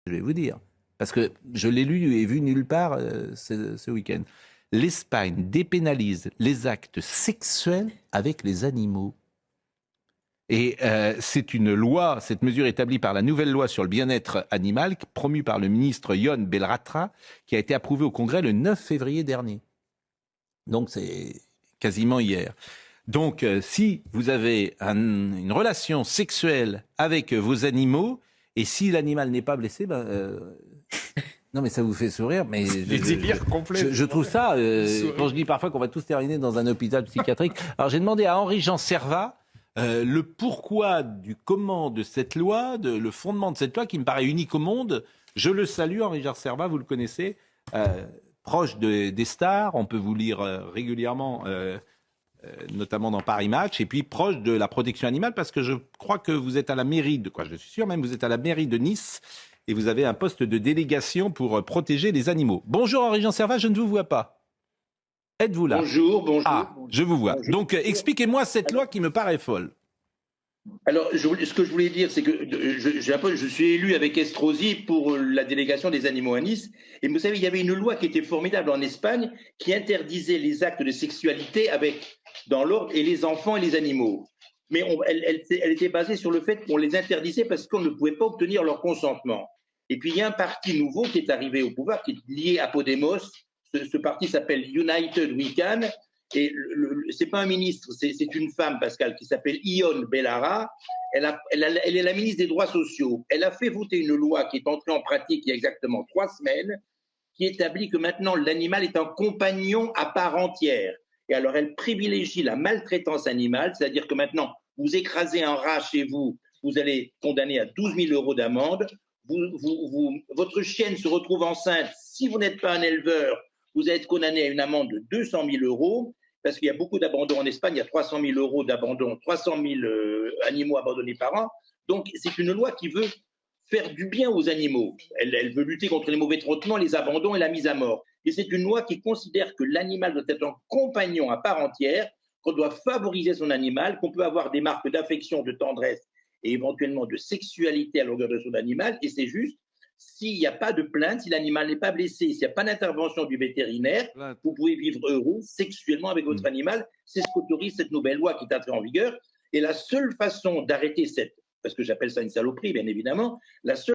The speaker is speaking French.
je vais vous dire, parce que je l'ai lu et vu nulle part ce week-end. L'Espagne dépénalise les actes sexuels avec les animaux. Et c'est une loi, cette mesure établie par la nouvelle loi sur le bien-être animal, promue par le ministre Ion Belratra, qui a été approuvée au Congrès le 9 février dernier. Donc c'est quasiment hier. Donc si vous avez une relation sexuelle avec vos animaux, et si l'animal n'est pas blessé, non mais ça vous fait sourire, mais je trouve ça, quand je dis parfois qu'on va tous terminer dans un hôpital psychiatrique. Alors j'ai demandé à Henri-Jean Servat le pourquoi du comment de cette loi, le fondement de cette loi qui me paraît unique au monde. Je le salue, Henri-Jean Servat, vous le connaissez, proche des stars, on peut vous lire régulièrement, notamment dans Paris Match, et puis proche de la protection animale, parce que je crois que vous êtes à la mairie de quoi, je suis sûr même, vous êtes à la mairie de Nice, et vous avez un poste de délégation pour protéger les animaux. Bonjour Henri-Jean Servat, je ne vous vois pas. Êtes-vous là? Bonjour, bonjour. Ah, je vous vois. Bonjour. Donc, expliquez-moi cette loi qui me paraît folle. Alors, ce que je voulais dire, c'est que je suis élu avec Estrosi pour la délégation des animaux à Nice. Et vous savez, il y avait une loi qui était formidable en Espagne qui interdisait les actes de sexualité dans l'ordre, et les enfants et les animaux. Mais elle était basée sur le fait qu'on les interdisait parce qu'on ne pouvait pas obtenir leur consentement. Et puis, il y a un parti nouveau qui est arrivé au pouvoir, qui est lié à Podemos. Ce parti s'appelle United We Can. Et c'est pas un ministre, c'est une femme, Pascal, qui s'appelle Ione Belarra. Elle est la ministre des Droits sociaux. Elle a fait voter une loi qui est entrée en pratique il y a exactement 3 semaines, qui établit que maintenant l'animal est un compagnon à part entière. Et alors elle privilégie la maltraitance animale, c'est-à-dire que maintenant, vous écrasez un rat chez vous, vous allez condamner à 12 000 euros d'amende. Votre chienne se retrouve enceinte, si vous n'êtes pas un éleveur, vous allez être condamné à une amende de 200 000 euros, parce qu'il y a beaucoup d'abandons en Espagne, il y a 300 000 euros d'abandon, 300 000 animaux abandonnés par an. Donc c'est une loi qui veut faire du bien aux animaux. Elle veut lutter contre les mauvais traitements, les abandons et la mise à mort. Et c'est une loi qui considère que l'animal doit être un compagnon à part entière, qu'on doit favoriser son animal, qu'on peut avoir des marques d'affection, de tendresse et éventuellement de sexualité à l'égard de son animal, et c'est juste. S'il n'y a pas de plainte, si l'animal n'est pas blessé, s'il n'y a pas d'intervention du vétérinaire, vous pouvez vivre heureux sexuellement avec votre animal. C'est ce qu'autorise cette nouvelle loi qui est entrée en vigueur. Et la seule façon d'arrêter parce que j'appelle ça une saloperie, bien évidemment, la seule